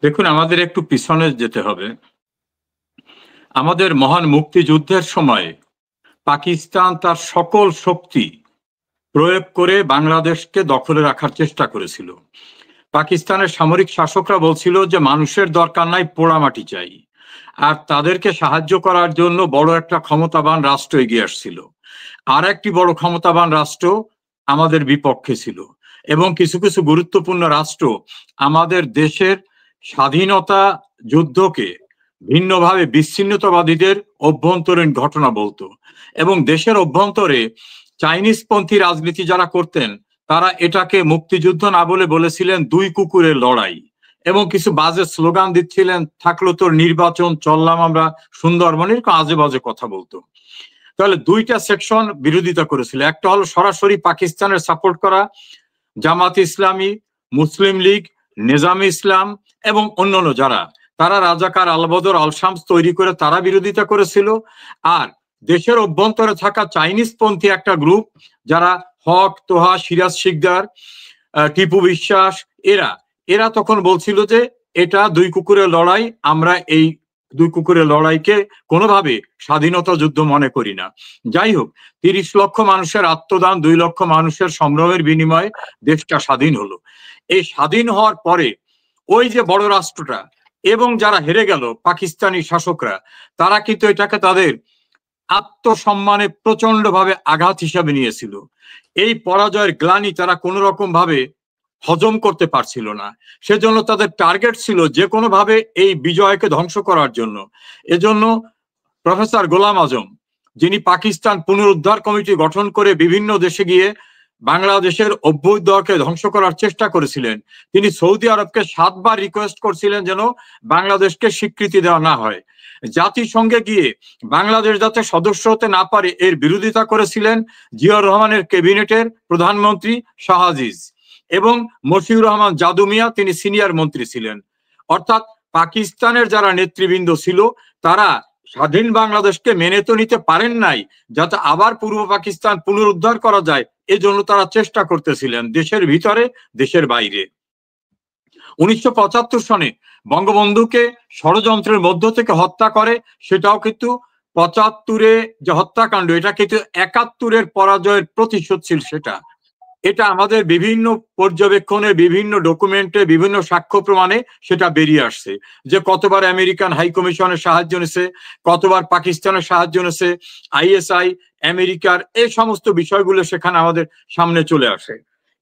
দেখুন, আমাদের একটু পিছনে যেতে হবে। আমাদের মহান মুক্তিযুদ্ধের সময় পাকিস্তান তার সকল শক্তি প্রয়োগ করে বাংলাদেশকে দখলে রাখার চেষ্টা করেছিল। পাকিস্তানের সামরিক শাসকরা বলছিল যে মানুষের দরকার নাই, পোড়ামাটি চাই। আর তাদেরকে সাহায্য করার জন্য বড় একটা ক্ষমতাবান রাষ্ট্র এগিয়ে আসছিল। আর একটি বড় ক্ষমতাবান রাষ্ট্র আমাদের বিপক্ষে ছিল, এবং কিছু কিছু গুরুত্বপূর্ণ রাষ্ট্র আমাদের দেশের স্বাধীনতা যুদ্ধকে ভিন্নভাবে বিচ্ছিন্নতাবাদীদের অভ্যন্তরীণ ঘটনা বলতো। এবং দেশের অভ্যন্তরে চাইনিজপন্থী রাজনীতি যারা করতেন, তারা এটাকে মুক্তিযুদ্ধ না বলে বলেছিলেন দুই কুকুরের লড়াই, এবং কিছু বাজে স্লোগান দিচ্ছিলেন, থাকলো তোর নির্বাচন, চললাম আমরা সুন্দরবনে, এরকম আজে বাজে কথা বলতো। তাহলে দুইটা সেকশন বিরোধিতা করেছিল। একটা হলো সরাসরি পাকিস্তানের সাপোর্ট করা জামাত ইসলামী, মুসলিম লীগ, নিজামে ইসলাম এবং অন্যান্য যারা, তারা রাজাকার আলবদর আল শামস তৈরি করে তারা বিরোধিতা করেছিল। আর দেশের অভ্যন্তরে থাকা চাইনিজ পন্থী একটা গ্রুপ, যারা হক, তোহা, সিরাজ শিকদার, টিপু বিশ্বাস, এরা এরা তখন বলছিল যে এটা দুই কুকুরের লড়াই, আমরা এই দুই কুকুরের লড়াইকে কোনোভাবে স্বাধীনতা যুদ্ধ মনে করি না। যাই হোক, ৩০ লক্ষ মানুষের আত্মদান, ২ লক্ষ মানুষের সংগ্রামের বিনিময়ে দেশটা স্বাধীন হলো। এই স্বাধীন হওয়ার পরে ওই যে বড় রাষ্ট্রটা এবং যারা হেরে গেল পাকিস্তানি শাসকরা, তারা কিন্তু এটাকে তাদের আত্মসম্মানে প্রচন্ড ভাবে আঘাত হিসাবে নিয়েছিল। এই পরাজয়ের গ্লানি তারা কোনো রকম ভাবে হজম করতে পারছিল না। সেজন্য তাদের টার্গেট ছিল যে কোনো ভাবে এই বিজয়কে ধ্বংস করার জন্য। এজন্য প্রফেসর গোলাম আজম, যিনি পাকিস্তান পুনরুদ্ধার কমিটি গঠন করে বিভিন্ন দেশে গিয়ে বাংলাদেশের অভ্যুদয়কে ধ্বংস করার চেষ্টা করেছিলেন, তিনি সৌদি আরবকে 7 বার রিকোয়েস্ট করছিলেন যেন বাংলাদেশকে স্বীকৃতি দেওয়া না হয়। জাতিসংঘে গিয়ে বাংলাদেশ যাতে সদস্য হতে না পারে এর বিরোধিতা করেছিলেন জিয়াউর রহমানের ক্যাবিনেটের প্রধানমন্ত্রী শাহ আজিজ, এবং মশিউর রহমান জাদু মিয়া, তিনি সিনিয়র মন্ত্রী ছিলেন। অর্থাৎ পাকিস্তানের যারা নেতৃবৃন্দ ছিল, তারা স্বাধীন বাংলাদেশকে মেনে তো নিতে পারেন নাই, যাতে আবার পূর্ব পাকিস্তান পুনরুদ্ধার করা যায় এজন্য তারা চেষ্টা করতেছিলেন দেশের ভিতরে, দেশের বাইরে। 1975 সনে বঙ্গবন্ধুকে ষড়যন্ত্রের মধ্য থেকে হত্যা করে, সেটাও কিন্তু 75-এ যে হত্যাকাণ্ড, এটা কিন্তু 71-এর পরাজয়ের প্রতিশোধ ছিল। এটা আমাদের বিভিন্ন পর্যবেক্ষণে, বিভিন্ন ডকুমেন্টে, বিভিন্ন সাক্ষ্য প্রমাণে সেটা বেরিয়ে আসছে যে কতবার আমেরিকান হাই কমিশনের সাহায্য নিছে, কতবার পাকিস্তানের সাহায্য নিছে, আইএসআই, আমেরিকার, এই সমস্ত বিষয়গুলো সেখানে আমাদের সামনে চলে আসে।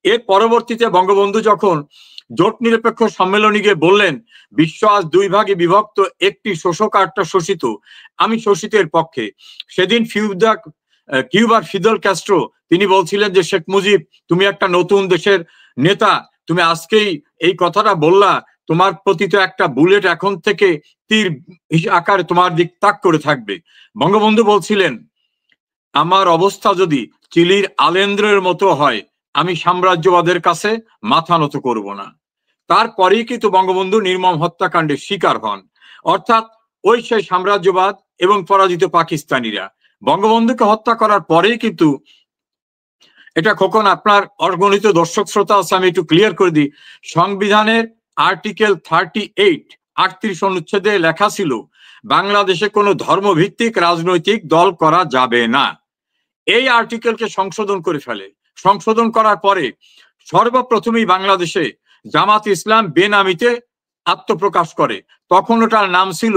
এর পরবর্তীতে বঙ্গবন্ধু যখন জোট নিরপেক্ষ সম্মেলনে গিয়ে বললেন, বিশ্ব আজ 2 ভাগে বিভক্ত, একটি শোষক আরটা শোষিত, আমি শোষিতের পক্ষে। সেদিন কিউবার ফিদেল ক্যাস্ট্রো তিনি বলছিলেন যে শেখ মুজিব, তুমি একটা নতুন দেশের নেতা, তুমি আজকেই এই কথাটা বললা, তোমার প্রতি তো একটা বুলেট এখন থেকে তীর আকারে তোমার দিক তাক করে থাকবে। বঙ্গবন্ধু বলছিলেন, আমার অবস্থা যদি চিলির আলেন্দ্রের মতো হয়, আমি সাম্রাজ্যবাদের কাছে মাথা নত করব না। তারপরেই কিন্তু বঙ্গবন্ধু নির্মম হত্যাকাণ্ডের শিকার হন। অর্থাৎ ওই সেই সাম্রাজ্যবাদ এবং পরাজিত পাকিস্তানিরা বঙ্গবন্ধুকে হত্যা করার পরেই কিন্তু, এটা খোকন আপনার অগণিত দর্শক শ্রোতা আছে, আমি একটু ক্লিয়ার করে দিই, সংবিধানের আর্টিকেল 38 অনুচ্ছেদে লেখা ছিল বাংলাদেশে কোনো ধর্মভিত্তিক রাজনৈতিক দল করা যাবে না। এই আর্টিকেলকে সংশোধন করে ফেলে। সংশোধন করার পরে সর্বপ্রথমেই বাংলাদেশে জামাত ইসলাম বেনামিতে আত্মপ্রকাশ করে। তখন ওটার নাম ছিল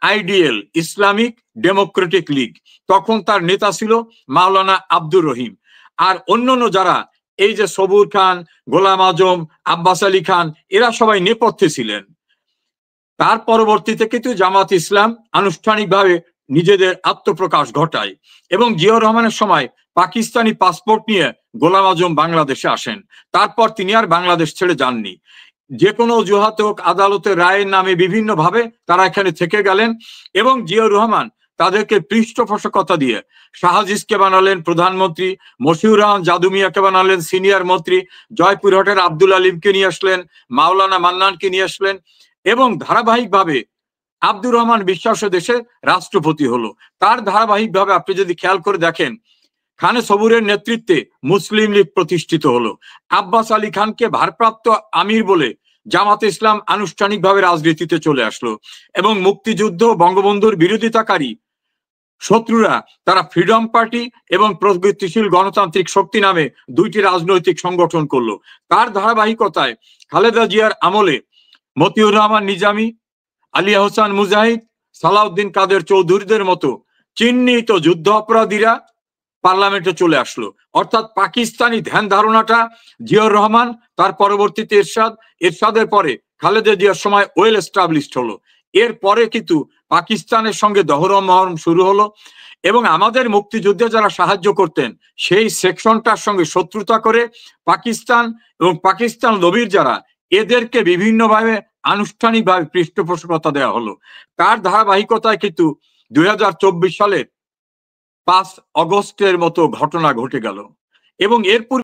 আইডিএল, ইসলামিক ডেমোক্রেটিক লীগ। তখন তার নেতা ছিল মাওলানা আব্দুর রহিম। আর অন্যান্য যারা, এই যে সবুর খান, গোলাম আজম, আব্বাস আলী খান, এরা সবাই নেপথ্যে ছিলেন। তার পরবর্তীতে কিন্তু জামাত ইসলাম আনুষ্ঠানিকভাবে নিজেদের আত্মপ্রকাশ ঘটায়, এবং জিয়াউর রহমানের সময় পাকিস্তানি পাসপোর্ট নিয়ে গোলাম আজম বাংলাদেশে আসেন। তারপর তিনি আর বাংলাদেশ ছেড়ে যাননি। যে কোনো অজুহাত হোক, আদালতের রায়ের নামে বিভিন্ন ভাবে তারা এখানে থেকে গেলেন, এবং জিয়াউর রহমান তাদেরকে পৃষ্ঠপোষকতা দিয়ে শাহ আজিজকে বানালেন প্রধানমন্ত্রী, মশিউর রহমান জাদু মিয়াকে বানালেন সিনিয়র মন্ত্রী, জয়পুরহাটের আব্দুল আলিমকে নিয়ে আসলেন, মাওলানা মান্নানকে নিয়ে আসলেন, এবং ধারাবাহিকভাবে আব্দুর রহমান বিশ্বাস দেশের রাষ্ট্রপতি হলো। তার ধারাবাহিকভাবে আপনি যদি খেয়াল করে দেখেন, খানে সবুরের নেতৃত্বে মুসলিম লীগ প্রতিষ্ঠিত হলো। আব্বাস আলী খানকে ভারপ্রাপ্ত আমির বলে জামাত ইসলাম আনুষ্ঠানিকভাবে রাজনীতিতে চলে আসলো এবং মুক্তিযুদ্ধ বঙ্গবন্ধুর বিরোধিতাকারী শত্রুরা তারা ফ্রিডম পার্টি এবং প্রগতিশীল গণতান্ত্রিক শক্তি নামে দুইটি রাজনৈতিক সংগঠন করলো। তার ধারাবাহিকতায় খালেদা জিয়ার আমলে মতিউর রহমান নিজামী, আলী আহসান মুজাহিদ, সালাউদ্দিন কাদের চৌধুরীদের মতো চিহ্নিত যুদ্ধ অপরাধীরা পার্লামেন্টে চলে আসলো। অর্থাৎ পাকিস্তানি ধ্যান ধারণাটা জিয়াউর রহমান, তার পরবর্তীতে এরশাদের পরে খালেদা জিয়ার সময় ওয়েল এস্টাবলিশড হলো। এরপরে কিন্তু পাকিস্তানের সঙ্গে দহরম মহরম শুরু হলো এবং আমাদের মুক্তিযুদ্ধে যারা সাহায্য করতেন সেই সেকশনটার সঙ্গে শত্রুতা করে পাকিস্তান এবং পাকিস্তান লবির যারা, এদেরকে বিভিন্নভাবে আনুষ্ঠানিকভাবে পৃষ্ঠপোষকতা দেওয়া হলো। তার ধারাবাহিকতায় কিন্তু 2024 সালের 5 অগস্টের মতো ঘটনা ঘটে গেল এবং এর